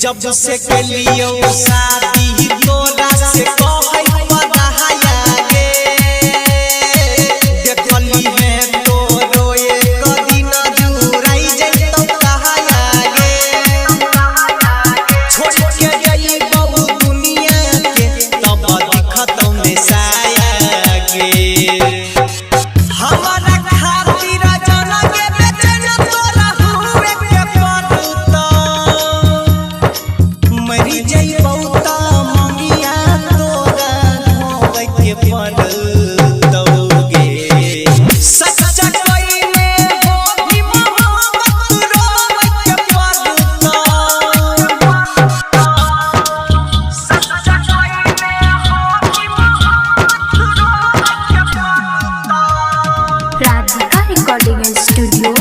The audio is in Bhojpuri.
जब से के लियो शादी तोरा से कहै बधाया गे देखली है तो रोए कदी न जुराई जइतो कहाया गे छोड़ के गई बहु दुनिया के तब दिखत में साया गे हमारा खातिर जना के बेचैन तोरा हुए के पड़ता मरी जाई बहुत मंगिया तोरा होवे के पड़तोगे सच्चा कोई ने हो भी मोहब्बत रोवे के पड़ता सच्चा कोई ने हो भी मोहब्बत रोवे के पड़ता राधिका रिकॉर्डिंग स्टूडियो